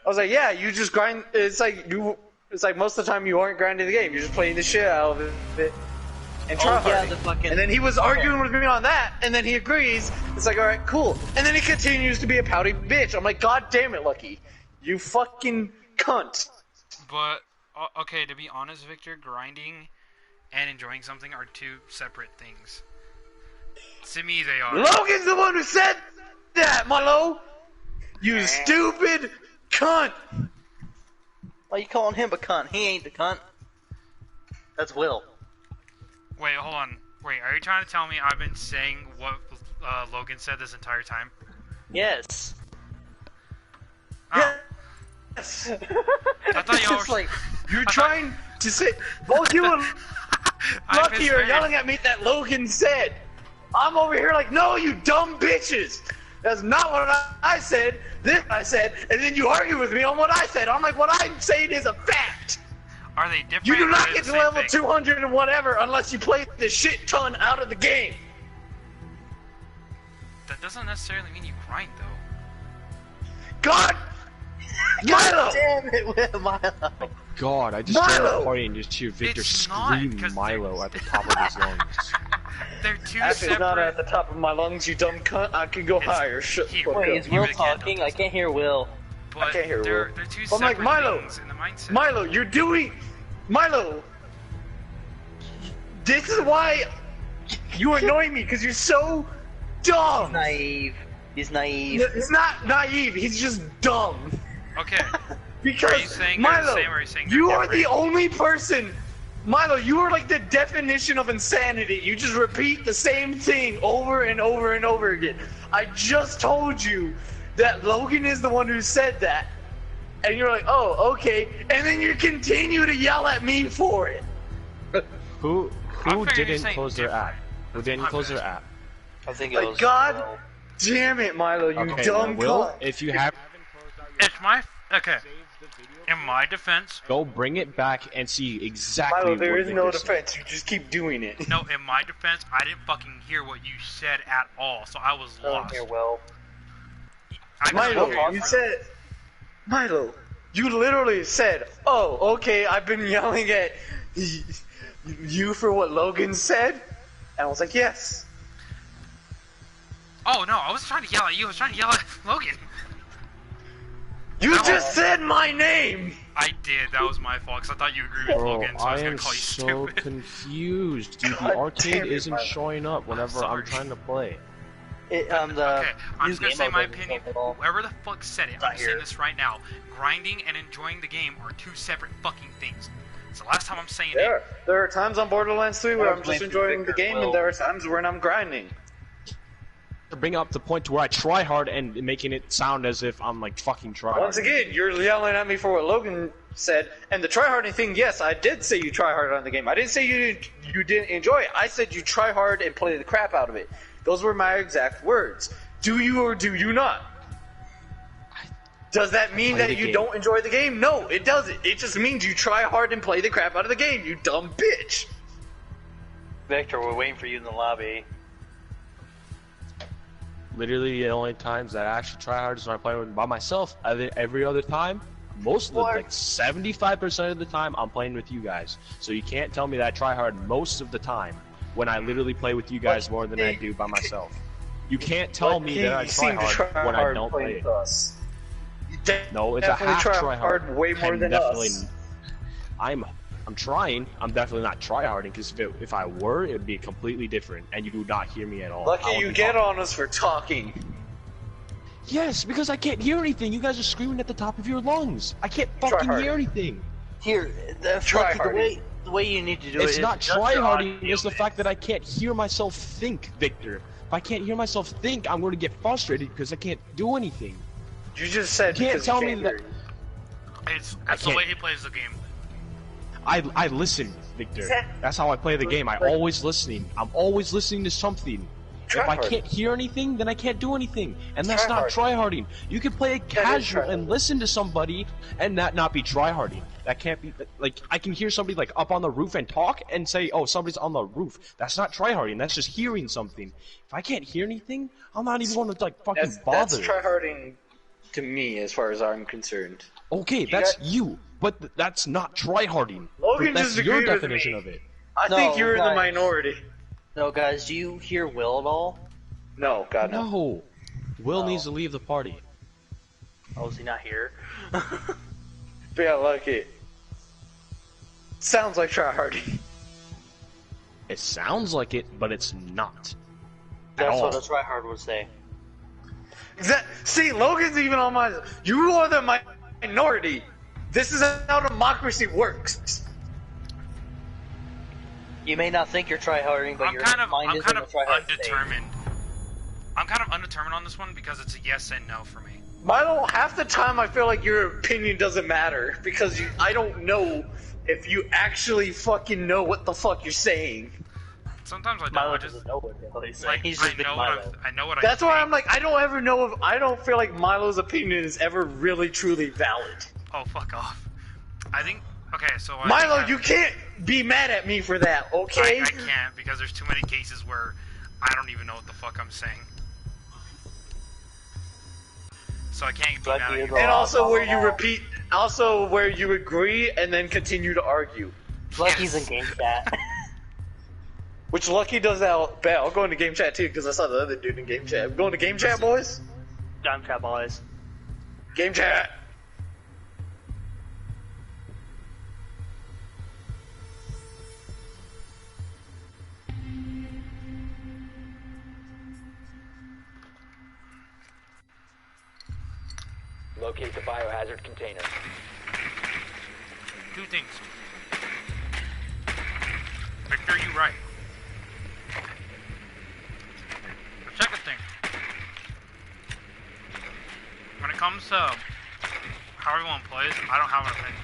was like, yeah, you just grind. It's like most of the time you aren't grinding the game. You're just playing the shit out of it and tryharding. Fucking... And then he was arguing with me on that, and then he agrees. It's like, all right, cool. And then he continues to be a pouty bitch. I'm like, God damn it, Lucky, you fucking cunt. But okay, to be honest, Victor, grinding and enjoying something are two separate things. To me, they are. Logan's the one who said that, Milo. You stupid cunt. Why you calling him a cunt? He ain't the cunt. That's Will. Wait, hold on. Wait, are you trying to tell me I've been saying what Logan said this entire time? Yes. Oh. Yes. I thought y'all were like, you're trying to say, both you and Lucky are yelling at me that Logan said. I'm over here like, no, you dumb bitches. That's not what I said. This I said, and then you argue with me on what I said. I'm like, what I'm saying is a fact. Are they different? You do not get to level 200 and whatever unless you play the shit ton out of the game. That doesn't necessarily mean you grind, though. God! Milo! Damn it, Milo! Oh God, I just started a party and just hear Victor scream Milo at the top of his lungs. They're two Actually, separate... it's not at the top of my lungs, you dumb cunt. I can go higher. Shut the fuck up. Wait, is Will talking? I can't hear Will. But I can't hear Will. They're two I'm like, separate Milo! things in the mindset. Milo, you're doing... Milo! This is why you annoy me, because you're so dumb! He's naive. He's naive. He's not naive, he's just dumb. Okay. Because, are you saying they're Milo, the same or are you saying you they're are different? the only person... Milo, you are like the definition of insanity. You just repeat the same thing over and over and over again. I just told you that Logan is the one who said that. And you're like, oh, okay. And then you continue to yell at me for it. Who didn't close their app? Who didn't close their app? I think it was Like, God damn it, Milo, you dumb cunt. If you haven't closed out your It's my... Okay. In my defense... Go bring it back and see exactly Milo, what there is no Victor said. defense. You just keep doing it. No, in my defense, I didn't fucking hear what you said at all, so I was lost. Okay, Will. Milo, you said... Milo, you literally said, oh, okay, I've been yelling at you for what Logan said? And I was like, yes. Oh, no, I wasn't trying to yell at you, I was trying to yell at Logan. You just said my name! I did, that was my fault, because I thought you agreed with Logan, so I was going to call you stupid. I am so confused, dude. God The arcade damn it, isn't Milo. showing up whenever I'm trying to play. Okay, I'm just going to say my opinion. Whoever the fuck said it, I'm saying this right now. Grinding and enjoying the game are two separate fucking things. It's the last time I'm saying it. There are times on Borderlands 3 where I'm just enjoying the game, and there are times when I'm grinding. To bring up the point to where I try hard and making it sound as if I'm like fucking trying. Once again, you're yelling at me for what Logan said, and the tryharding thing, yes, I did say you try hard on the game. I didn't say you didn't enjoy it. I said you try hard and play the crap out of it. Those were my exact words. Do you or do you not? Does that mean that you don't enjoy the game? No, it doesn't. It just means you try hard and play the crap out of the game, you dumb bitch. Victor, we're waiting for you in the lobby. Literally, the only times that I actually try hard is when I play by myself. Every other time, most of the, like 75% of the time, I'm playing with you guys. So you can't tell me that I try hard most of the time when I literally play with you guys more than I do by myself. You can't tell me that I try hard when I don't play. No, it's a half try hard. Way more than us. I'm trying. I'm definitely not try-harding, because if I were, it would be completely different, and you do not hear me at all. Lucky you get on us for talking. Yes, because I can't hear anything. You guys are screaming at the top of your lungs. I can't fucking hear anything. Here, the way you need to do it's not try-harding. It's the fact that I can't hear myself think, Victor. If I can't hear myself think, I'm going to get frustrated because I can't do anything. You just said you can't tell me that. That's the way he plays the game. I listen, Victor. That's how I play the game. I'm always listening. I'm always listening to something. If I can't hear anything, then I can't do anything. And that's not tryharding. You can play it casual and listen to somebody and that not be tryharding. That can't be, like, I can hear somebody like up on the roof and talk and say, oh, somebody's on the roof. That's not tryharding. That's just hearing something. If I can't hear anything, I'm not even going to like fucking bother. That's tryharding to me, as far as I'm concerned. Okay, that's you, but that's not tryharding. Logan That's just your agreed with definition me. of it. I think you're in the minority. No, guys, do you hear Will at all? No, God no. No. Will needs to leave the party. Oh, is he not here? Yeah, lucky. Sounds like tryharding. It sounds like it, but it's not. That's what a tryhard would say. See, Logan's even on my. You are the minority. This is how democracy works. You may not think you're tryharding, but your mind is in the tryhard state. I'm kind of undetermined on this one because it's a yes and no for me. Milo, half the time I feel like your opinion doesn't matter because I don't know if you actually fucking know what the fuck you're saying. Sometimes I don't. Milo doesn't know what he's saying. Like, He's just I know what That's why I'm like, I don't ever know if I don't feel like Milo's opinion is ever really truly valid. Oh, fuck off. I think. Okay, so Milo, you can't be mad at me for that, okay? I can't because there's too many cases where I don't even know what the fuck I'm saying. So I can't be mad at you. And also where you repeat, also where you agree and then continue to argue. Lucky's in game chat. Which Lucky does that bad. I'll go into game chat too because I saw the other dude in game chat. Going to game chat, boys? Game chat, boys. Game chat. Locate the biohazard container. Two things. Victor, you right. The second thing. When it comes to how everyone plays, I don't have an opinion.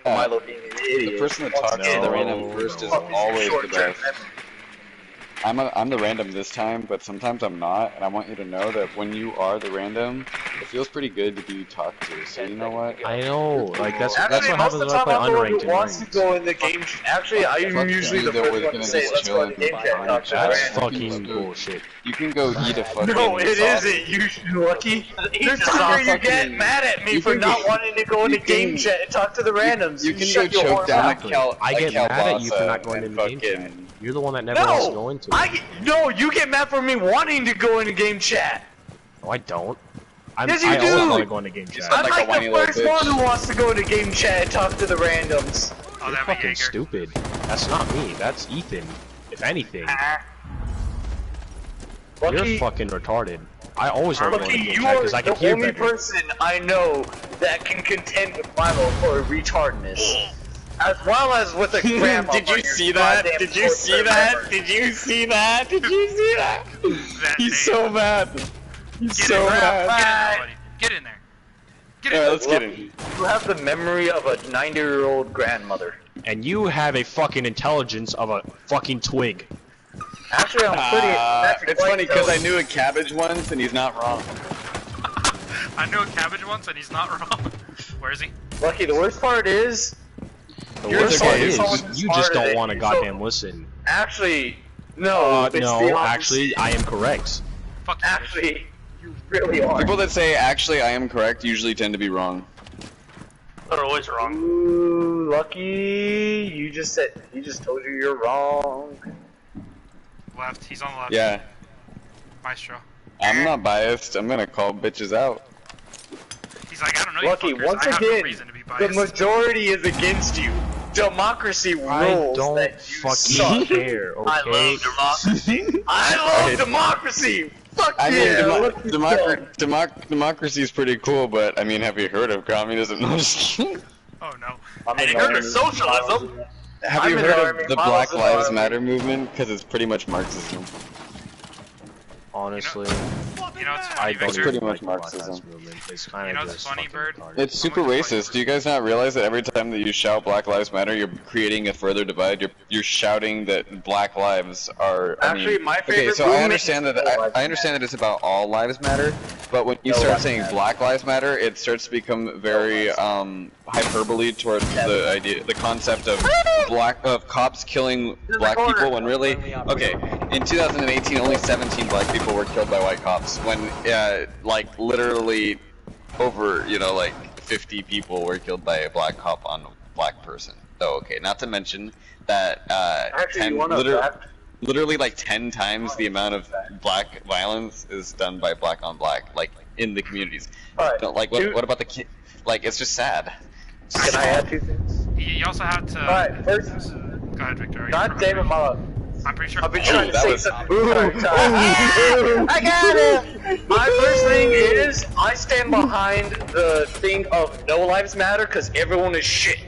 Milo being an idiot. The person that talks to the random first is always the best. I'm the random this time, but sometimes I'm not, and I want you to know that when you are the random, it feels pretty good to be talked to. So you know what? I know, like that's what most happens of the when I time play I'm the one unranked who in wants to ranked. go in the game. Actually, I'm usually the first one to say, let's go in the game chat. and talk to That's the random. fucking bullshit. You can go eat a fucking. No, it sausage. isn't. You lucky. There's times you get mad at me for not wanting to go into game chat and talk to the randoms. You can shut go your choke down mouth. a Cal. I get mad at you for not Kalbasa going and into the game chat. fucking- You're the one that never wants to go into it. No, you get mad for me wanting to go into game chat. No, I don't. Yes, you I do. always want to go into game chat. I'm like a like whiny the little first bitch. one who wants to go into game chat and talk to the randoms. Oh, You're that'd be fucking Jaeger. stupid. That's not me. That's Ethan. If anything, you're Lucky, fucking retarded. I always want to go into Lucky, game you chat are because I can the hear only better. person I know that can contend with Milo for retardness. As well as with a grandma. Did you see that? Did you see that? Did you see that? Did you see that? He's so mad. He's so mad. Get in there, buddy. Get in there. Get in Yeah, there. let's get him. You have the memory of a 90-year-old grandmother. And you have a fucking intelligence of a fucking twig. Actually, I'm pretty. It's funny because I knew a cabbage once and he's not wrong. I knew a cabbage once and he's not wrong. Where is he? Lucky, the worst part is. The You're worst so- part you're is, so you smarter just don't than- want to you're so- goddamn listen. Actually, no. It's the No, opposite. actually, I am correct. Fuck you. bitch. Actually, you really are. People that say actually I am correct usually tend to be wrong. They're always wrong. Ooh, Lucky, you just told you you're wrong. Left. He's on the left. Yeah, Maestro. I'm not biased. I'm gonna call bitches out. He's like, I don't know. Lucky, you fuckers. once I have no again, reason to be the biased. majority is against you. Democracy rules. I don't that you fucking suck. care, okay? I love democracy. I love democracy. Fuck I mean, yeah. look at that. democracy is pretty cool, but I mean, have you heard of communism? No, just kidding. Oh no. I'm Hey, in you heard the of socialism? Have I'm you in the heard army. of the Miles Black in the Lives army. Matter movement? Because it's pretty much Marxism. Honestly, You know what's I funny, don't It's Victor? pretty even much like the Black Lives Marxism. movement. It's kind You know of what's just funny, fucking Bird? retarded. It's super racist. Do you guys not realize that every time that you shout Black Lives Matter, you're creating a further divide? You're shouting that Black lives are. Actually, my favorite Okay, so I movement understand is that Black Lives I understand that it's about all lives matter, but when you start saying Black Lives Matter, it starts to become very hyperbole towards the concept of cops killing black people when really, okay, in 2018 only 17 black people were killed by white cops when like literally over, you know, like 50 people were killed by a black cop on a black person. So okay, not to mention that literally like 10 times the amount of black violence is done by black on black, like in the communities. Like what about the kid? Like it's just sad. Can I add 2 things? You also have to. Alright, first. Go ahead, Victor. God damn it, Mala. I'm pretty sure. I've been trying to say something. I got him! My first thing is, I stand behind the thing of no lives matter because everyone is shit.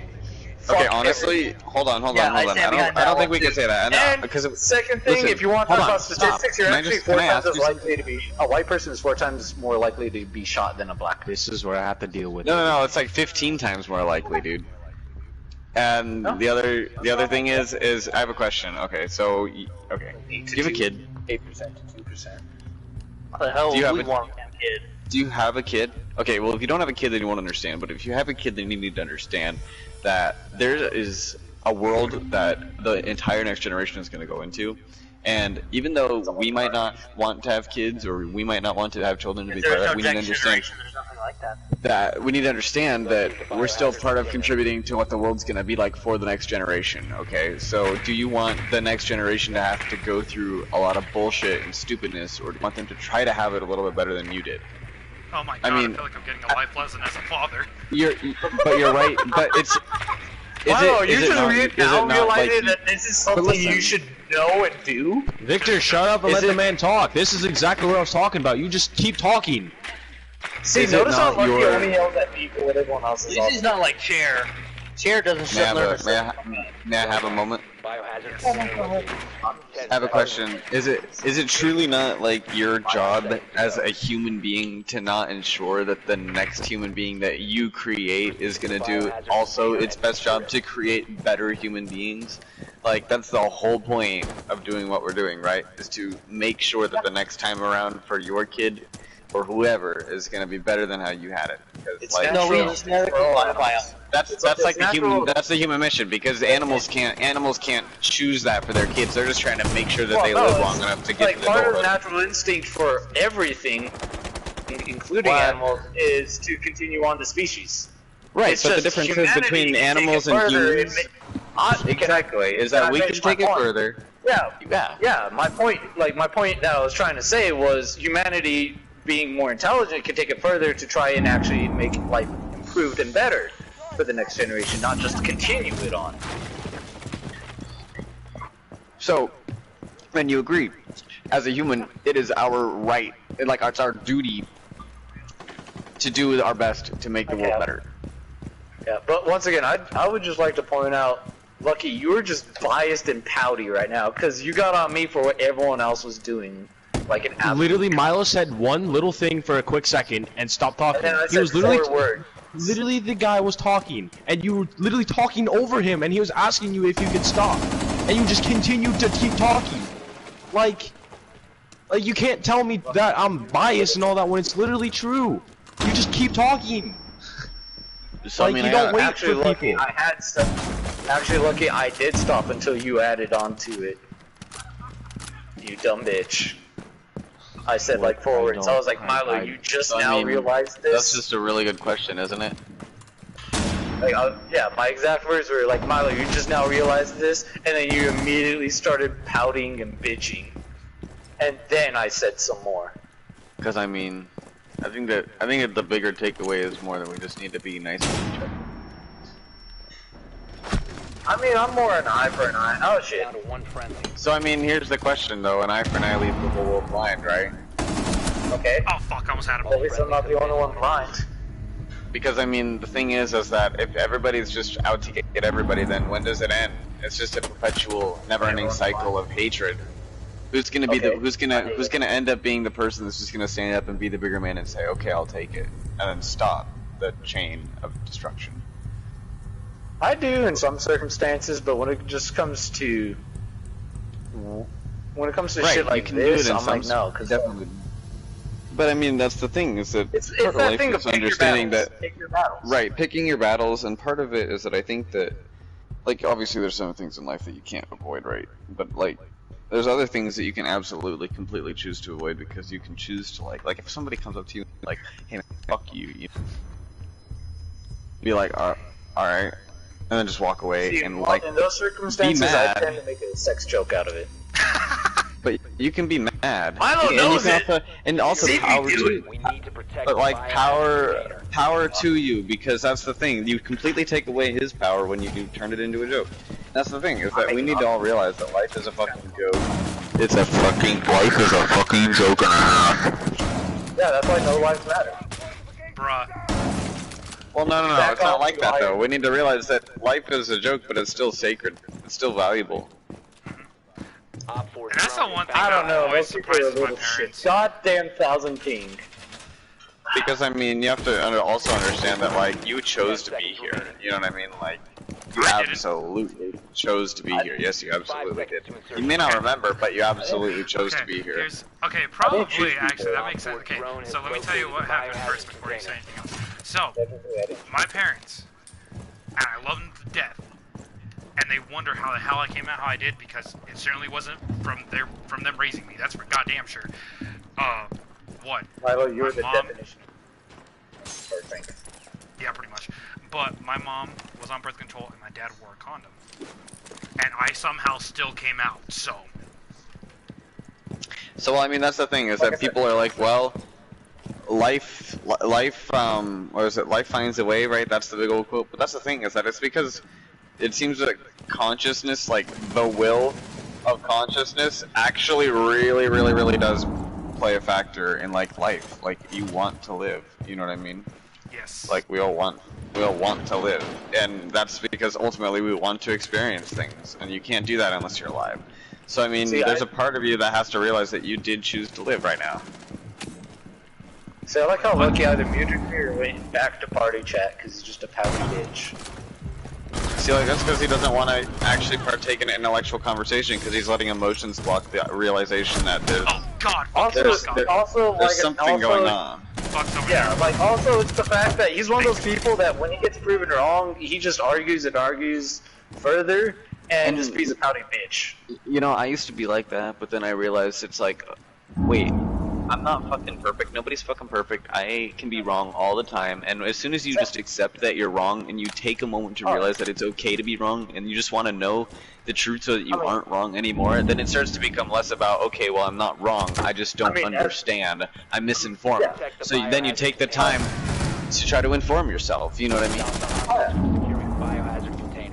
Okay, honestly, hold on. I don't think we can say that. And because second thing, if you want to talk about statistics, you're actually 4 times as likely to be. A white person is 4 times more likely to be shot than a black person. This is where I have to deal with. No, it's like 15 times more likely, dude. And the other thing is I have a question. Okay, so okay, do you have a kid? 8% to 2%. What the hell Do you have we a want a kid? Do you have a kid? Okay, well if you don't have a kid then you won't understand, but if you have a kid then you need to understand that there is a world that the entire next generation is going to go into, and even though we might not want to have kids or we might not want to have children to be part of that, we need to understand that we need to understand that we're still part of contributing to what the world's going to be like for the next generation. Okay, so do you want the next generation to have to go through a lot of bullshit and stupidness, or do you want them to try to have it a little bit better than you did? Oh my god, I feel like I'm getting a life lesson as a father. But you're right, but it's... Wow, you just realizing that this is something you should know and do? Victor, shut up and let the man talk. This is exactly what I was talking about. You just keep talking. See, notice how Lucky only yells at people when everyone else is This is not like Chair. Chair doesn't shut nervous. May I have a moment? I have a question. Is it truly not like your job as a human being to not ensure that the next human being that you create is gonna do also its best job to create better human beings? Like that's the whole point of doing what we're doing, right? Is to make sure that the next time around for your kid or whoever is gonna be better than how you had it. Because like, that's like the human mission, because animals can't choose that for their kids. They're just trying to make sure that they live long enough to get to the part of the natural instinct for everything, including animals, is to continue on the species. Right, but the difference is between animals and humans. Exactly, is that we can take it further. Yeah. My point that I was trying to say was humanity being more intelligent can take it further to try and actually make life improved and better for the next generation, not just continue it on. So, when you agree, as a human, it is our right, like it's our duty to do our best to make the world better. Yeah, but once again, I would just like to point out, Lucky, you were just biased and pouty right now, because you got on me for what everyone else was doing. Like an absolute... Literally, Milo said one little thing for a quick second and stopped talking. And then I he was literally 4 words. Literally, the guy was talking, and you were literally talking over him, and he was asking you if you could stop, and you just continued to keep talking. Like you can't tell me that I'm biased and all that when it's literally true. You just keep talking. So, like, you don't wait actually, for Lucky, people. Actually, Lucky, I did stop until you added on to it. You dumb bitch. I said like 4 words. I was like, Milo, you just now realized this? That's just a really good question, isn't it? Like, yeah, my exact words were like, Milo, you just now realized this? And then you immediately started pouting and bitching. And then I said some more. Because I mean, I think that the bigger takeaway is more that we just need to be nice to each other. I mean, I'm more an eye for an eye. Oh shit. So I mean, here's the question though: an eye for an eye leaves the whole world blind, right? Okay. Oh fuck! I almost had him. At least I'm not the only one blind. Because I mean, the thing is that if everybody's just out to get everybody, then when does it end? It's just a perpetual, never-ending cycle of hatred. Who's gonna be who's gonna end up being the person that's just gonna stand up and be the bigger man and say, okay, I'll take it, and then stop the chain of destruction? I do in some circumstances, but when it just comes to shit like this, I'm like, no, because definitely. But I mean, that's the thing, is that It's part of that life thing is of understanding that, pick your battles. right, picking your battles, and part of it is that I think that, like, obviously there's some things in life that you can't avoid, right? But, like, there's other things that you can absolutely, completely choose to avoid because you can choose to, like if somebody comes up to you, like, hey man, fuck you, you be like, alright, and then just walk away. See, and, well, like, in those circumstances, be mad. I tend to make a sex joke out of it. But you can be mad. Milo knows it. And also See me power do to it. We need to protect But the like biohazard power to you, because that's the thing. You completely take away his power when you do turn it into a joke. That's the thing, is that we need to all realize that life is a fucking joke. Life is a fucking joke and a half. Yeah, that's why no lives matter. Bruh. Well, no, it's not like that though. We need to realize that life is a joke, but it's still sacred. It's still valuable. And that's the one thing I don't that know, always those people are surprises my little shit. parents. Goddamn Thousand King. Because I mean, you have to also understand that like you chose to be here. You know what I mean? Like you I didn't. absolutely chose to be here. Yes, you absolutely did. You may not remember, but you absolutely chose to be here. Okay, probably, actually, that makes sense. Okay, so let me tell you what happened first before you say anything else. So, my parents, and I love them to death, and they wonder how the hell I came out how I did, because it certainly wasn't from them raising me. That's for goddamn sure. What? Milo, you're My the mom- definition. Perfect. Yeah, pretty much. But my mom was on birth control and my dad wore a condom. And I somehow still came out, so. So I mean, that's the thing, is that people are like, well, life finds a way, right? That's the big old quote. But that's the thing, is that it's because it seems that consciousness, like the will of consciousness, actually really does play a factor in like life. Like you want to live, you know what I mean? Yes. Like we all want to live, and that's because ultimately we want to experience things, and you can't do that unless you're alive. So I mean, there's a part of you that has to realize that you did choose to live right now. So I like how Lucky either muted me or went back to party chat because he's just a pouty bitch. See, like that's because he doesn't want to actually partake in an intellectual conversation because he's letting emotions block the realization that there's there's something going on. Yeah, like also it's the fact that he's one of those people that when he gets proven wrong, he just argues and argues further and just be a pouty bitch. You know, I used to be like that, but then I realized it's like, wait, I'm not fucking perfect. Nobody's fucking perfect. I can be wrong all the time. And as soon as you just accept that you're wrong and you take a moment to realize that it's okay to be wrong and you just want to know the truth so that you aren't wrong anymore, then it starts to become less about, okay, well, I'm not wrong. I just don't understand. I'm misinformed. Yeah. So then you take the time to try to inform yourself. You know what I mean?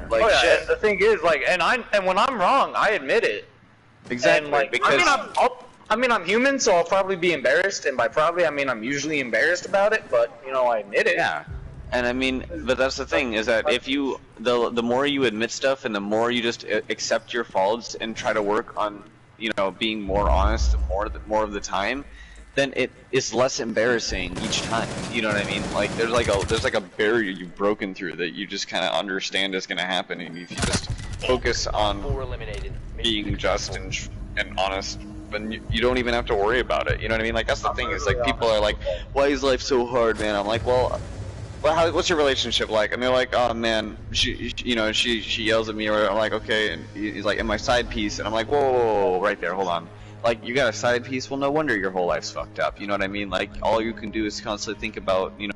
Like, shit. The thing is, like, and when I'm wrong, I admit it. Exactly. And, like, because I mean, I'm human, so I'll probably be embarrassed, and by probably, I mean I'm usually embarrassed about it, but, you know, I admit it. yeah. And I mean, but that's the thing, is that if you, the more you admit stuff and the more you just accept your faults and try to work on, you know, being more honest more of the time, then it is less embarrassing each time. You know what I mean? Like there's like a barrier you've broken through that you just kind of understand is going to happen, and if you just focus on being just and honest, then you don't even have to worry about it. You know what I mean? Like that's the thing, is like people are like, why is life so hard, man? I'm like, well, what's your relationship like? And they're like, oh man, she yells at me, or I'm like, okay, and he's like, am I side piece? And I'm like, whoa, right there, hold on. Like, you got a side piece? Well, no wonder your whole life's fucked up. You know what I mean? Like, all you can do is constantly think about, you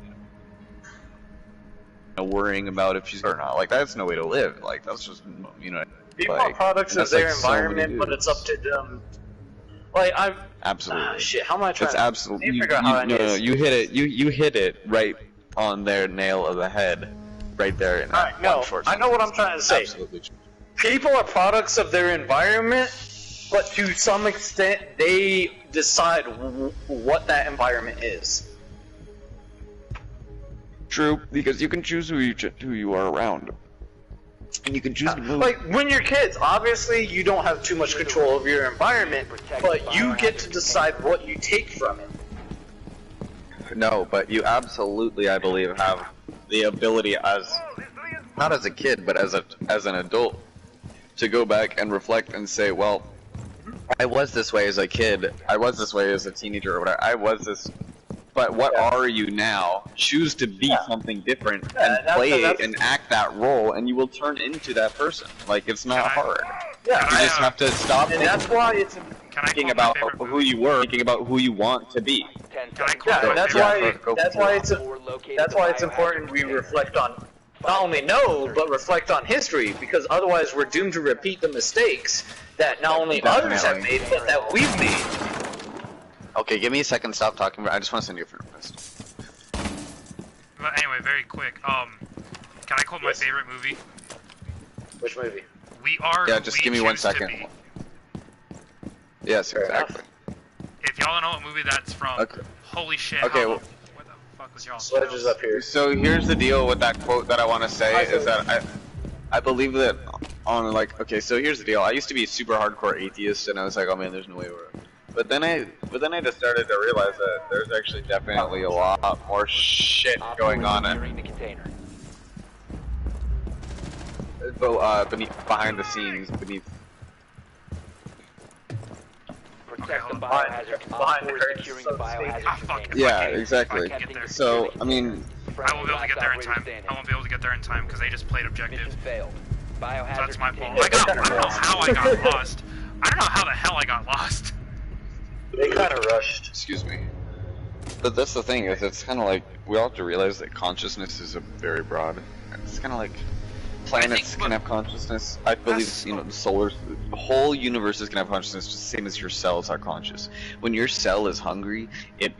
know, worrying about if she's or not. Like, that's no way to live. Like, that's just, you know. People like, are products of their like environment, but it's up to them. Like, I'm absolutely. Shit, how am I trying? It's absolutely. You hit it. You hit it right on their nail of the head, right there. In that I know what I'm trying to say. Absolutely. People are products of their environment, but to some extent, they decide what that environment is. True, because you can choose who you are around, and you can choose to move. Like when you're kids, obviously you don't have too much control over your environment, but you get to decide what you take from it. No, but you absolutely, I believe, have the ability as not as a kid, but as an adult, to go back and reflect and say, well, I was this way as a kid. I was this way as a teenager or whatever. I was this. But what are you now? Choose to be something different and play and act that role, and you will turn into that person. Like, it's not hard. Yeah, You just have to stop and that's why it's thinking about who you were, thinking about who you want to be. that's why it's important we reflect on not only but reflect on history, because otherwise we're doomed to repeat the mistakes that not only others have made, but that we've made. Okay, give me a second. Stop talking. I just want to send you a friend request. But anyway, very quick. Can I quote my favorite movie? Which movie? We are. Yeah, just give me 1 second. Yes, exactly. If y'all don't know what movie that's from, holy shit. Okay. What the fuck was y'all? Sledge is up here. So here's the deal with that quote that I want to say is that I believe that on like so here's the deal. I used to be a super hardcore atheist, and I was like, oh man, there's no way we're. But then I just started to realize that there's actually definitely a lot more shit going on behind the scenes, beneath. Protect the biohazard behind the curtain, securing the biohazard. Yeah, exactly. So I mean, I won't be able to get there in time. I won't be able to get there in time because they just played objective. So that's my fault. I don't know how I got lost. I don't know how the hell I got lost. They kind of rushed. Excuse me. But that's the thing, is it's kind of like, we all have to realize that consciousness is a very broad. It's kind of like planets can have consciousness. I believe, you know, the whole universe is gonna have consciousness, just the same as your cells are conscious. When your cell is hungry, it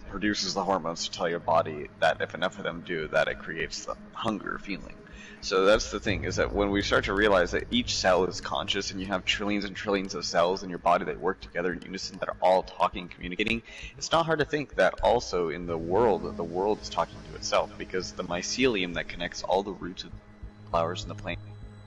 produces the hormones to tell your body that if enough of them do, that it creates the hunger feeling. So that's the thing, is that when we start to realize that each cell is conscious and you have trillions and trillions of cells in your body that work together in unison, that are all talking and communicating, it's not hard to think that also in the world is talking to itself, because the mycelium that connects all the roots of the flowers in the plant,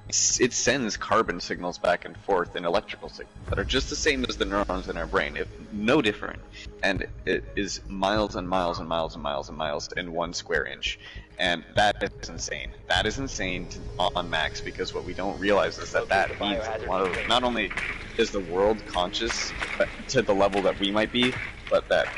it sends carbon signals back and forth in electrical signals that are just the same as the neurons in our brain, if no different. And it is miles and miles and miles and miles and miles in 1 square inch. And that is insane. That is insane on max, because what we don't realize is that means that not only is the world conscious to the level that we might be, but that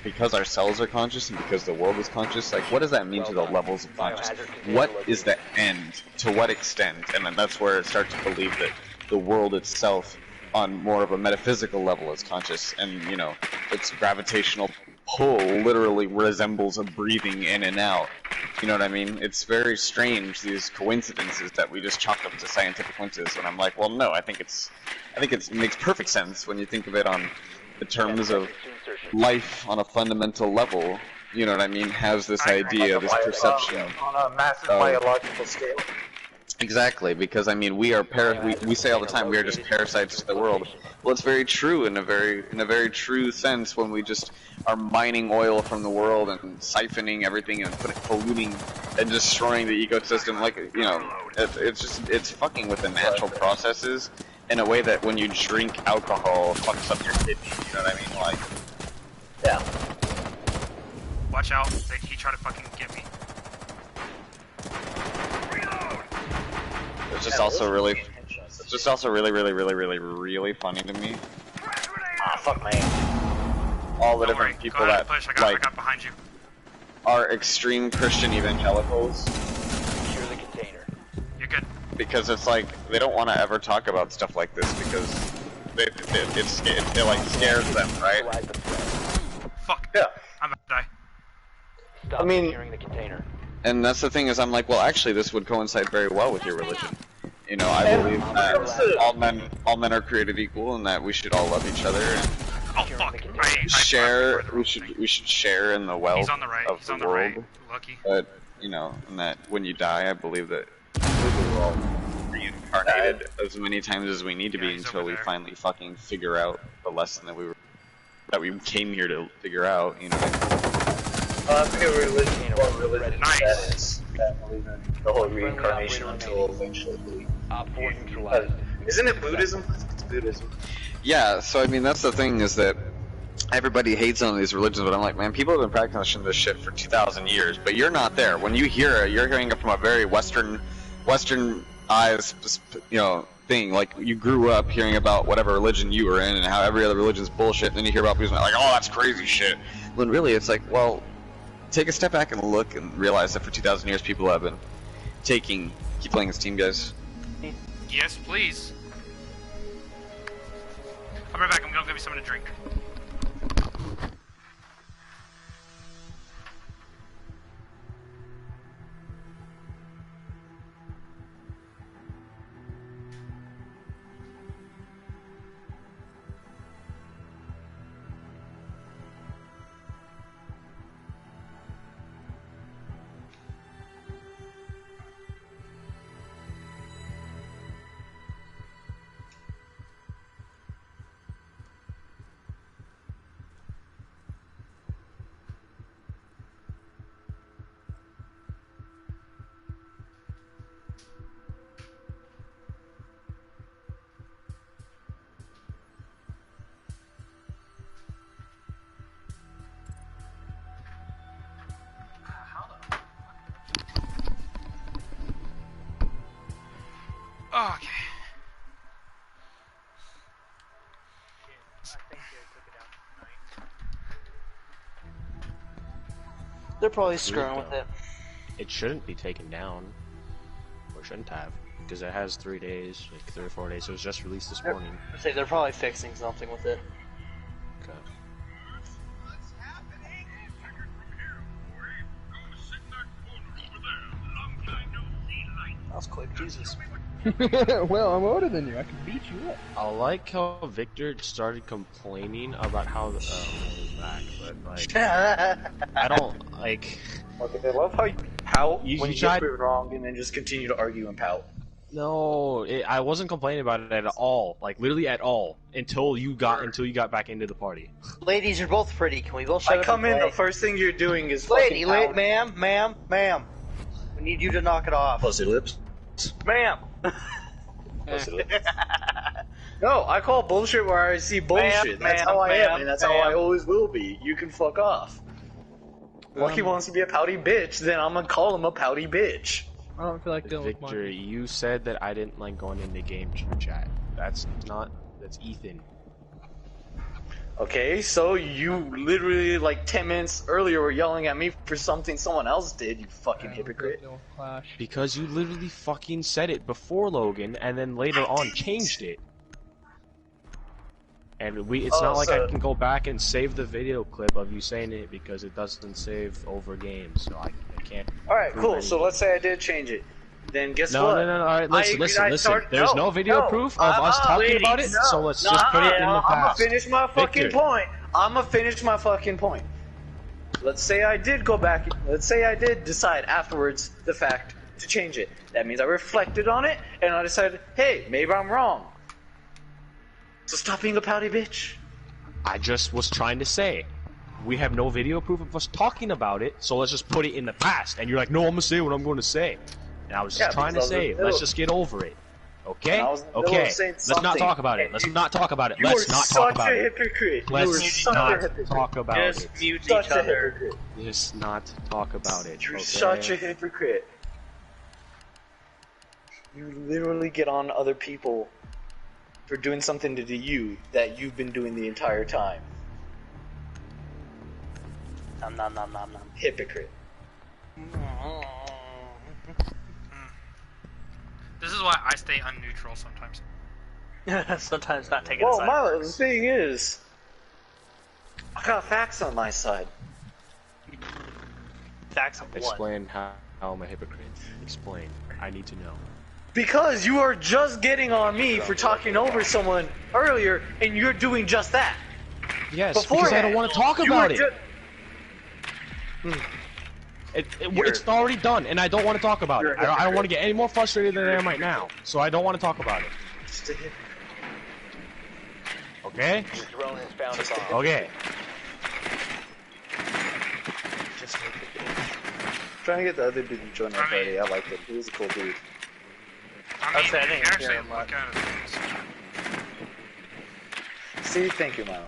because our cells are conscious and because the world is conscious, like, what does that mean to the levels of consciousness? What is the end? To what extent? And then that's where it starts to believe that the world itself, on more of a metaphysical level, is conscious, and you know, its gravitational pull literally resembles a breathing in and out. You know what I mean? It's very strange, these coincidences that we just chalk up to scientific coincidences, and I'm like, well, no, I think it makes perfect sense when you think of it on the terms of life on a fundamental level. You know what I mean? Has this idea, this perception on a massive biological scale. Exactly, because I mean, we say all the time we are just parasites to the world. Well, it's very true in a very true sense when we just are mining oil from the world and siphoning everything and polluting and destroying the ecosystem. Like, you know, it's fucking with the natural processes in a way that when you drink alcohol fucks up your kidney. You know what I mean? Like, yeah. Watch out! He tried to fucking get me. It's just also really funny to me. Ah, fuck man. All the different people that I got behind you. Are extreme Christian evangelicals. Secure the container. You're good. Because it's like they don't want to ever talk about stuff like this because it like scares them, right? Fuck. Yeah. I'm about to die. Stop securing the container. And that's the thing, is I'm like, well, actually, this would coincide very well with your religion. You know, I believe that all men are created equal, and that we should all love each other. And oh fuck! We should share in the wealth He's on the right. of He's the on the world. right. Lucky. But you know, and that when you die, I believe that we're all reincarnated as many times as we need to be until we finally fucking figure out the lesson that we came here to figure out. You know. I forget what religion Nice. that is. Can't believe in the whole reincarnation until eventually. Isn't it Buddhism? It's Buddhism. Yeah, so I mean, that's the thing, is that everybody hates on these religions, but I'm like, man, people have been practicing this shit for 2,000 years, but you're not there. When you hear it, you're hearing it from a very Western eyes, you know, thing. Like, you grew up hearing about whatever religion you were in and how every other religion's bullshit, and then you hear about people like, oh, that's crazy shit. When really it's like, well, take a step back and look and realize that for 2,000 years people have been keep playing this team, guys. Yes, please. I'm right back. I'm gonna give you something to drink. Okay. They're probably screwing with it. It shouldn't be taken down, or shouldn't have, because it has 3 days, like 3 or 4 days. It was just released this morning. I say they're probably fixing something with it. Okay. That was quick, Jesus. Well, I'm older than you. I can beat you up. I like how Victor started complaining about how he's back, but like, I don't like. Okay, I love how you pout You when you tried- get it wrong and then just continue to argue and pout. No, I wasn't complaining about it at all. Like literally at all until you got back into the party. Ladies, you're both pretty. Can we both shut I up come and in, play? the first thing you're doing is Lady, fucking pout. ma'am. We need you to knock it off. Pussy lips. Ma'am. Pussy lips. No, I call bullshit where I see bullshit. That's how I am, and that's how I always will be. You can fuck off. Lucky wants to be a pouty bitch, then I'm gonna call him a pouty bitch. I don't feel like dealing with Victor, mine. you said that I didn't like going into game chat. That's Ethan. Okay, so you literally like 10 minutes earlier were yelling at me for something someone else did, you fucking hypocrite. Dealing with Clash. Because you literally fucking said it before Logan, and then later on changed it. And it's not like I can go back and save the video clip of you saying it because it doesn't save over games, so I can't. Alright, cool, anything. so let's say I did change it. Then guess No, what? alright, listen. Start- There's no video proof of us talking about it, so let's just put it in the I'm gonna past. finish my fucking Victor. point. I'm gonna finish my fucking point. Let's say I did go back, let's say I did decide afterwards the fact to change it. That means I reflected on it, and I decided, hey, maybe I'm wrong. So stop being a pouty bitch. I just was trying to say, we have no video proof of us talking about it, so let's just put it in the past. And you're like, no, I'm gonna say what I'm going to say. And I was just trying to say, let's just get over it. Okay? Okay. Let's not talk about it. Let's not talk about it. Let's not talk about it. You are such a hypocrite. Let's not talk about it. Just mute Such each a other. hypocrite. Let's not talk about it. You're okay? such a hypocrite. You literally get on other people for doing something to you that you've been doing the entire time. Nom. Hypocrite. This is why I stay unneutral sometimes. Sometimes not taking a Well, side. Milo, the thing is, I got facts on my side. Facts of what? Explain how I'm a hypocrite. Explain. I need to know. Because you are just getting on me for talking over someone earlier, and you're doing just that. Yes, because I don't want to talk about it. It's already done, and I don't want to talk about it. I don't want to get any more frustrated than I am right now, so I don't want to talk about it. Okay? Your drone has found a bomb. Okay. Trying to get the other dude to join our party. I liked it. He was a cool dude. I mean, say I think you actually Karen look at it. See, thank you, Milo.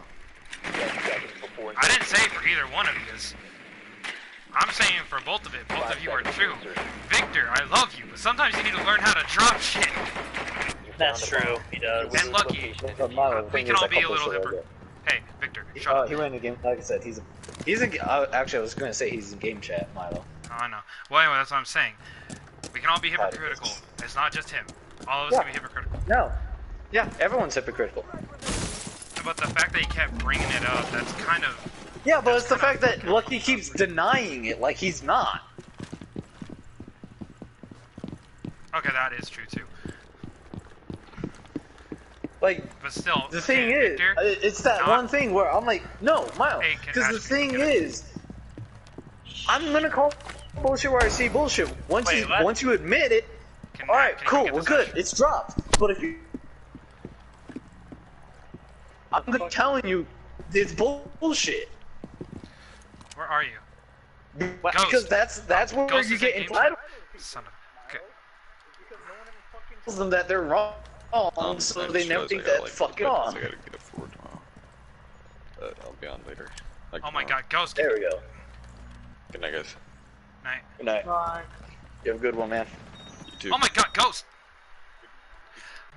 10 seconds before I didn't say for either one of you. I'm saying for both of it. Both of you are true. Victor, I love you, but sometimes you need to learn how to drop shit. you That's true. He does. And Lucky, we can all be a little hypocritical. Hey, Victor, shut up. He ran the game. Like I said, he's in. Actually, I was gonna say he's in game chat, Milo. Oh, I know. Well, anyway, that's what I'm saying. We can all be hypocritical. It's not just him. All of us can be hypocritical. No. Yeah, everyone's hypocritical. But the fact that he kept bringing it up, that's kind of... Yeah, but it's the fact that Lucky keeps denying it like he's not. Okay, that is true too. Like, but still, the thing is, Victor, it's that one thing where I'm like, no, Miles, because the thing is, I'm gonna call bullshit where I see bullshit. Once you admit it, all right, cool, we're good. It's dropped. But if you, I'm telling you, it's bullshit. Where are you? Because that's where Ghost you get entitled. Son of okay. Tells them that they're wrong, so they never think that fucking on. I gotta get up for tomorrow. But I'll be on later. Like oh my god, Ghost! There we go. Good night, guys. Night. Good night. Bye. You have a good one, man. You too. Oh my god, Ghost!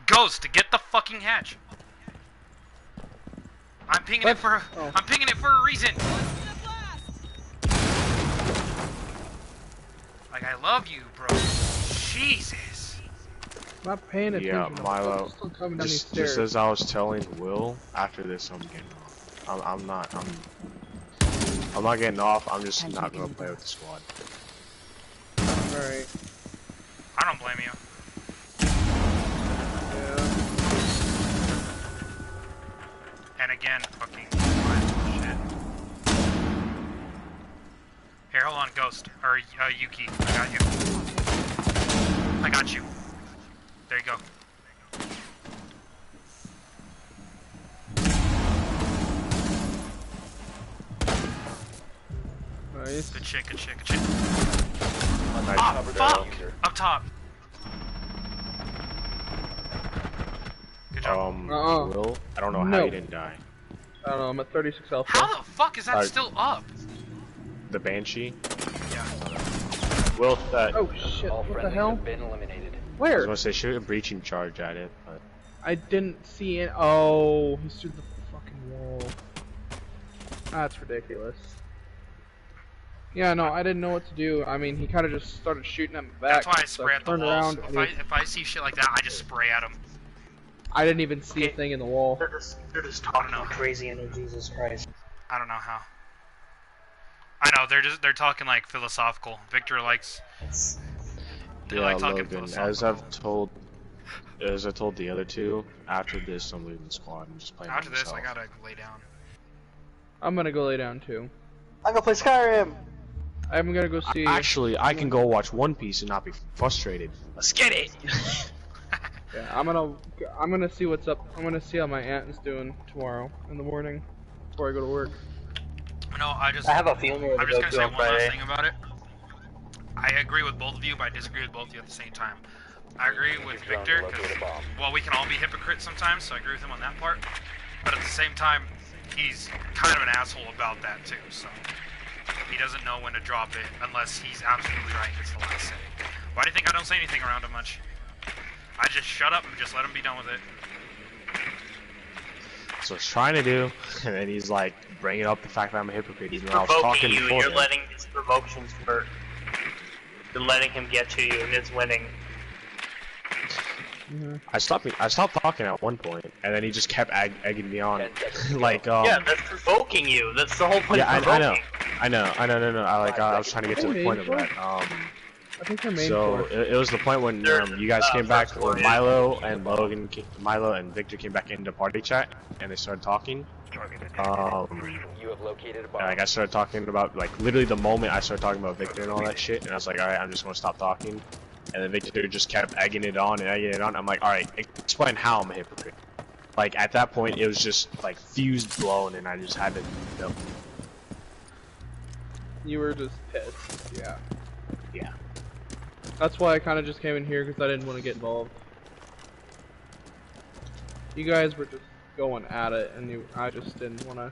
Ghost, get the fucking hatch! I'm pinging it for I'm pinging it for a reason! Like, I love you, bro. Jesus! I'm not paying attention. Yeah, Milo. Still coming down these Just stairs. as I was telling Will, after this I'm getting off. I'm not getting off, I'm just not gonna play with the squad. Alright. I don't blame you. And again, fucking shit. Here, hold on, Ghost. Or, Yuki. I got you. I got you. There you go. Nice. Good shit, good shit, good shit. Nice. Ah, fuck! Up top. Good job. Will, I don't know how you didn't die. I don't know, I'm at 36 health. How the fuck is that still up? The Banshee? Yeah. Will, Oh shit, All what the friendlies hell? have been eliminated. I was Where? gonna say shoot a breaching charge at it, but I didn't see it. Oh, he stood the fucking wall. That's ridiculous. Yeah, no, I didn't know what to do. I mean, he kind of just started shooting at my back. That's why I so spray at the turned walls. around If I see shit like that, I just spray at them. I didn't even see a thing in the wall. They're just talking crazy into Jesus Christ. I don't know how. I know they're talking like philosophical. Victor likes. They yeah, like talking Logan. philosophical. As I told the other two, after this I'm leaving the squad and just playing. After by this, myself. I gotta lay down. I'm gonna go lay down too. I'm gonna play Skyrim. I'm gonna go see. Actually, I can go watch One Piece and not be frustrated. Let's get it. Yeah, I'm gonna see what's up. I'm gonna see how my aunt is doing tomorrow in the morning before I go to work. No, I have a funeral I'm to just go gonna to say on one Friday. last thing about it. I agree with both of you, but I disagree with both of you at the same time. I agree with Victor, because, well, we can all be hypocrites sometimes, so I agree with him on that part. But at the same time, he's kind of an asshole about that too, so he doesn't know when to drop it unless he's absolutely right and it's the last say. Why do you think I don't say anything around him much? I just shut up and just let him be done with it. So I was trying to do, and then he's like bringing up the fact that I'm a hypocrite. He's Even though I was talking provoking you, before you're him. letting his promotions work. You're letting him get to you, and it's winning. I stopped talking at one point, and then he just kept egging me on. Like, Yeah, that's provoking you. That's the whole point yeah, of I provoking. know. I was trying to get to the point of that. I think they're main So course. it was the point when you guys came back, or Milo and Victor came back into party chat, and they started talking. You have located a bomb. And, like I started talking about, like, literally the moment I started talking about Victor and all that shit, and I was like, alright, I'm just gonna stop talking. And then Victor just kept egging it on and egging it on. I'm like, alright, explain how I'm a hypocrite. Like, at that point, it was just, like, fuse blown, and I just had to, you know. You were just pissed. Yeah. Yeah. That's why I kind of just came in here because I didn't want to get involved. You guys were just going at it, and I just didn't want to.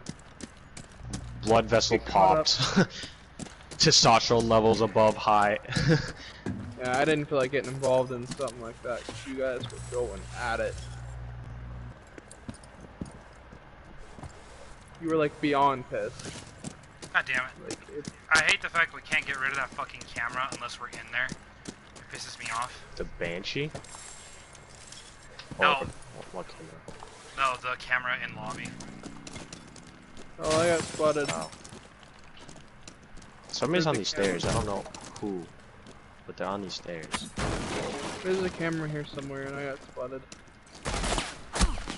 Blood vessel popped. Testosterone levels above high. Yeah, I didn't feel like getting involved in something like that because you guys were going at it. You were like beyond pissed. God damn it. Like, I hate the fact we can't get rid of that fucking camera unless we're in there. It pisses me off. The Banshee? No. Oh, what camera? No, the camera in lobby. Oh, I got spotted. Oh. Somebody's on these stairs. I don't know who, but they're on these stairs. There's a camera here somewhere, and I got spotted.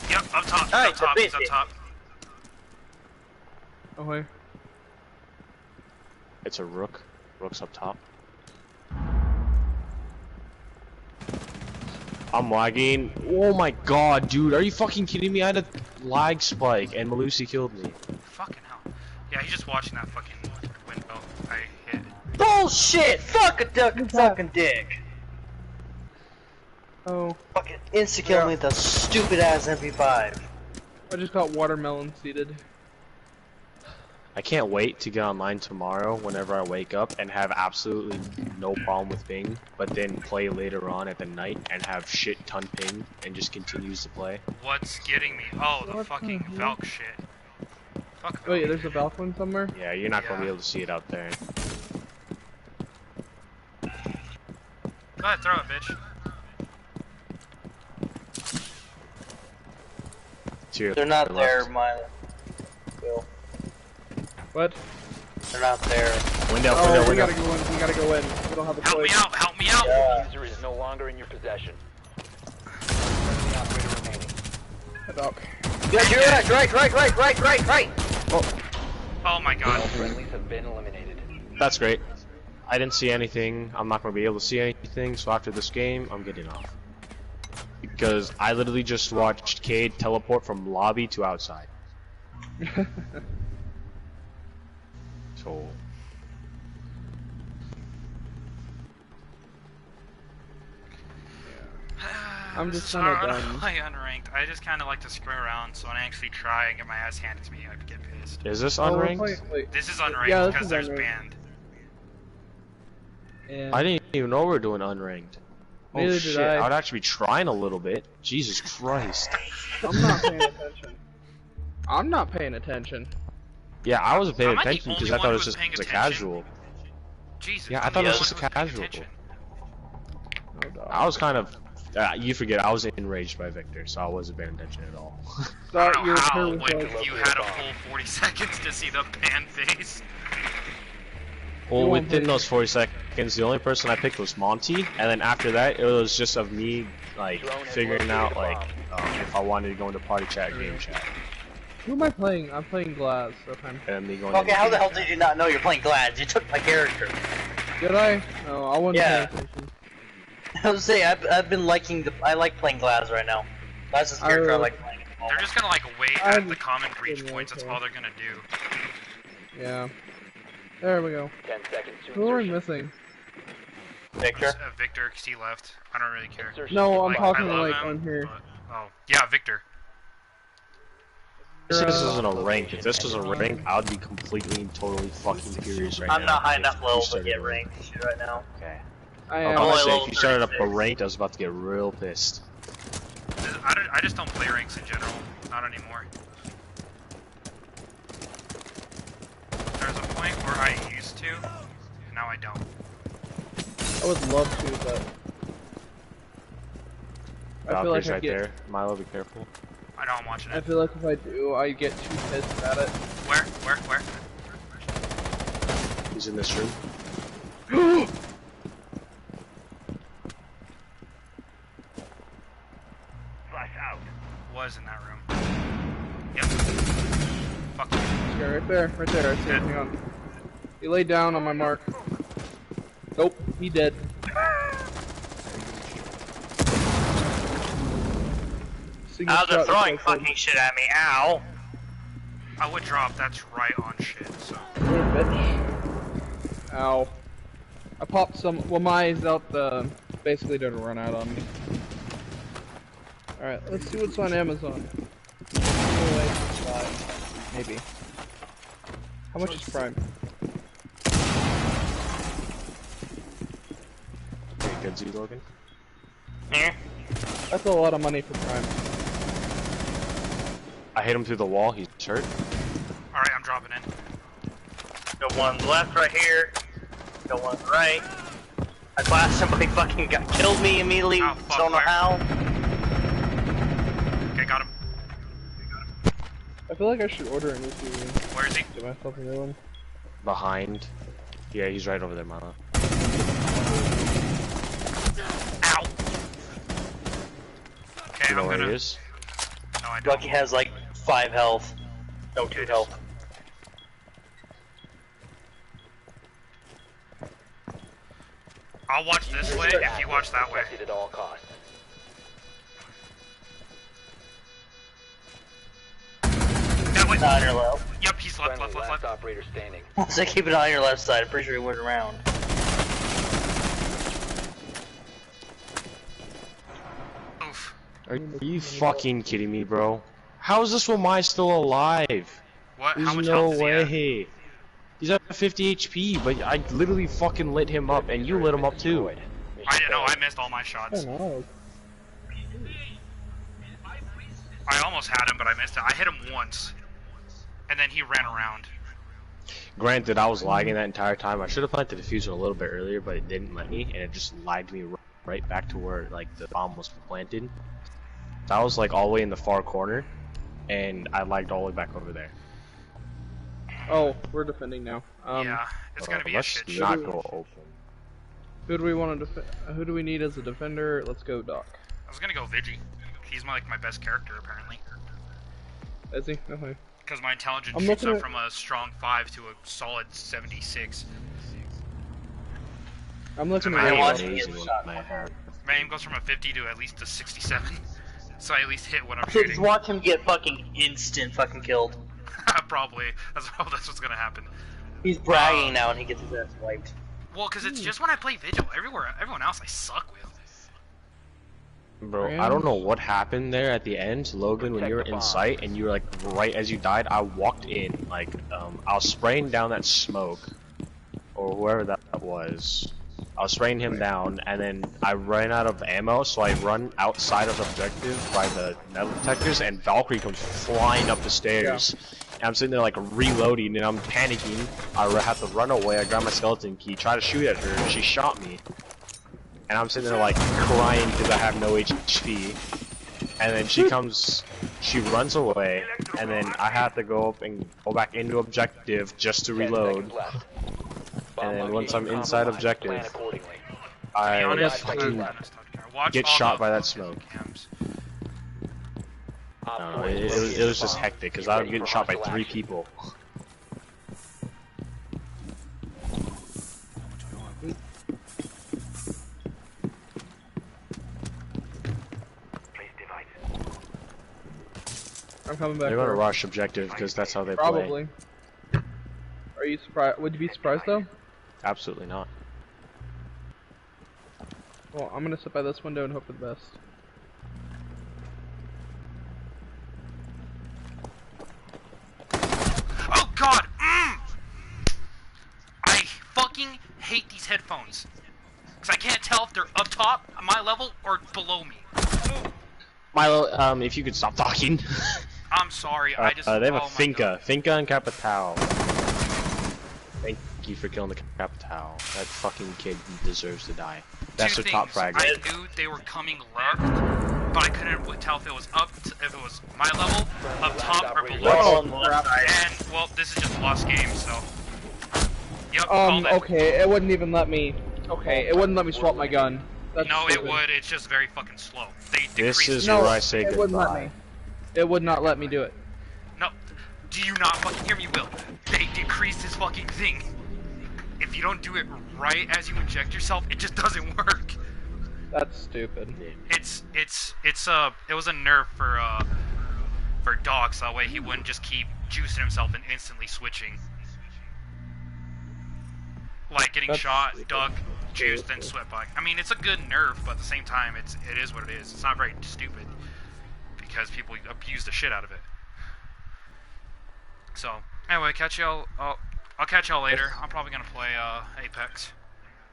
Yep, up top. Hey, Up top. He's up top. Oh, hey. It's a rook. Rook's up top. I'm lagging. Oh my god, dude. Are you fucking kidding me? I had a lag spike and Malusi killed me. Fucking hell. Yeah, he's just watching that fucking window I hit. Bullshit! Fuck a duck and sucking dick. Oh, Fucking insta-kill me with a stupid ass MP5. I just got watermelon seeded. I can't wait to get online tomorrow whenever I wake up and have absolutely no problem with ping, but then play later on at the night and have shit ton ping and just continues to play. What's getting me? Oh, the What fucking the hell? Valk shit. Fuck Wait, Valk. there's a Valk one somewhere? Yeah, you're not gonna be Yeah. able to see it out there. Go ahead, throw it, bitch. They're not there, Milo. Bill. What? They're not there. Window, Oh, window, we window. gotta go in. We gotta go in. We don't have a Help me choice. out, help me out! Yeah. User is no longer in your possession. Friendly operator remaining. Hey, Valk. Yeah, you're right. Oh my All god. friendlies have been eliminated. That's great. I didn't see anything. I'm not gonna be able to see anything, so after this game, I'm getting off. Because I literally just watched Cade teleport from lobby to outside. So... I'm just Sorry, kinda I don't done. play unranked. I just kind of like to screw around, so when I actually try and get my ass handed to me, I get pissed. Is this Oh, we're unranked? playing- wait. This is unranked Yeah, this because is there's unranked. banned. Yeah. I didn't even know we were doing unranked. Oh Neither did shit, I. I would actually be trying a little bit. Jesus Christ. I'm not paying attention. I'm not paying attention. Yeah, I wasn't paying Am I the attention because only I thought one it was who was just paying a attention? casual. Jesus. Yeah, I I'm thought the it was just only one a who was casual. paying attention. Oh, dog. I was kind of... you forget, I was enraged by Victor, so I wasn't paying attention at all. I Thought don't your know how, turn was when like, you had a full 40 seconds to see the pan face. Well, You won't within pick- those 40 seconds, the only person I picked was Monty, and then after that, it was just of me, like, figuring out, like, if I wanted to go into party chat, game chat, who am I playing? I'm playing Glass. Okay. and me going Okay, into how the game hell chat. did you not know you're playing Glads? You took my character. Did I? No, I wasn't Yeah. paying attention. I was saying, I've been liking I like playing Glads right now. Glads is the character I like playing. at the They're moment. just gonna like wait I'm at the common breach kidding, points. That's okay. all they're gonna do. Yeah. There we go. 10 seconds to Who are we insertion. missing? Victor. Just, Victor, 'cause he left. I don't really care. Insertion No, I'm in Like, five talking I to love like him, on here. but- oh, yeah, Victor. This isn't a rank. If this was a rank, I would be completely and totally fucking furious right now. I'm not high if enough you level to started get a ranked shit right now. Okay. I I am. was only gonna say, level if you started up a 36. ranked, I was about to get real pissed. I just don't play ranks in general. Not anymore. There's a point where I used to, and now I don't. I would love to, but I feel like Valkyrie's I right get. there. Milo, be careful. I know I'm watching I it. feel like if I do, I get too pissed at it. Where? He's in this room. Was in that room. Yep. Fuck you. Yeah, right there. I see him. Hang on. He laid down on my mark. Nope, he dead. Single Oh, they're shot throwing is so fucking shit at me. Ow. I would drop. That's right on shit. So. good. Bitch. Ow. I popped some. Well, my eyes out the. Basically, did a run out on me. Alright, let's see what's on Amazon. Maybe. How much is Prime? heads you, Logan? Eh? That's a lot of money for Prime. I hit him through the wall. He's hurt. All right, I'm dropping in. Got one on the left right here. Got one on the right. I blasted somebody fucking killed me immediately. Oh, fuck, Don't know where? how. Okay, got him. I feel like I should order a new TV. Where is he? Get myself a new one. Behind. Yeah, he's right over there, Milo. Ow. Okay, You know I'm where gonna. he is? No, I don't. Lucky has like 5 health. No, 2 health. I'll watch this way if you watch that way. Protected at all costs. That way. On your left. Yep, he's left, Friendly left. last operator standing. So keep it on your left side. I'm pretty sure he went around. Oof. Are you fucking kidding me, bro? How is this one my still alive? What? There's How much no health does he have? way. He's at 50 HP, but I literally fucking lit him up, and you lit him up too. I didn't know. I missed all my I shots. don't know. I almost had him, but I missed it. I hit him once, and then he ran around. Granted, I was lagging that entire time. I should have planted the diffuser a little bit earlier, but it didn't let me, and it just lagged me right back to where like the bomb was planted. So I was like all the way in the far corner, and I lagged all the way back over there. Oh, we're defending now. Yeah, it's gonna be a Let's shit show. not go open. Who do we want to who do we need as a defender? Let's go Doc. I was gonna go Vigi. He's my best character apparently. Is he? Okay. Because my intelligence I'm shoots looking up at- from a strong 5 to a solid 76. I'm looking Am I at watching Amazing it with shot? my hair. My aim goes from a 50 to at least a 67. So I at least hit what I'm So just shooting. watch him get fucking instant fucking killed. Probably. That's what's gonna happen. He's bragging now and he gets his ass wiped. Well, because it's just when I play Vigil. Everyone else I suck with. Bro, I don't know what happened there at the end, Logan, when you were in sight and you were like right as you died. I walked in, like, I was spraying down that smoke, or whoever that was. I was spraying him down, and then I ran out of ammo, so I run outside of the objective by the metal detectors, and Valkyrie comes flying up the stairs. And I'm sitting there like reloading, and I'm panicking. I have to run away. I grab my skeleton key, try to shoot at her, and she shot me. And I'm sitting there like crying because I have no HP. And then she comes, she runs away, and then I have to go up and go back into objective just to 10 reload. seconds left. And then Bomb once I'm location inside compromised. objective, Plan accordingly. To be I honest, fucking watch get all shot the by that fucking smoke. cams. Op I don't 4 know, it is was located just bomb. hectic because Get I was ready getting for shot by hostile 3 action. people. I'm coming back. They're gonna there. rush objective because that's how they play. Probably. Are you surprised? Would you be surprised though? Absolutely not. Well, I'm gonna sit by this window and hope for the best. Oh God! I fucking hate these headphones. Cause I can't tell if they're up top, my level, or below me. Milo, if you could stop talking. I'm sorry. I just. They have oh a my Finca. God. Finca and Capital. Thank you for killing the Capital. That fucking kid deserves to die. That's Two their top things. fragger. I knew they were coming left, but I couldn't tell if it was if it was my level, up top, or below. Oh, crap. And well, this is just a lost game, so. Yep. called it. Okay, it wouldn't even let me. Okay, it wouldn't let me swap my gun. That's No, it stupid. would. It's just very fucking slow. They This decrease. is No, where I say it wouldn't let goodbye. me. It would not let me do it. No, do you not fucking hear me, Will? They decreased this fucking thing. If you don't do it right as you inject yourself, it just doesn't work. That's stupid. It was a nerf for Dog, so that way he wouldn't just keep juicing himself and instantly switching. Like getting That's shot, stupid. duck, juiced, then swept back. I mean, it's a good nerf, but at the same time, it is what it is. It's not very stupid because people abuse the shit out of it. So anyway, catch y'all. I'll catch y'all later. I'm probably gonna play Apex,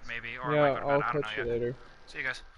maybe, or I Yeah, might go to I'll bed. I don't catch know you yet. later. See you guys.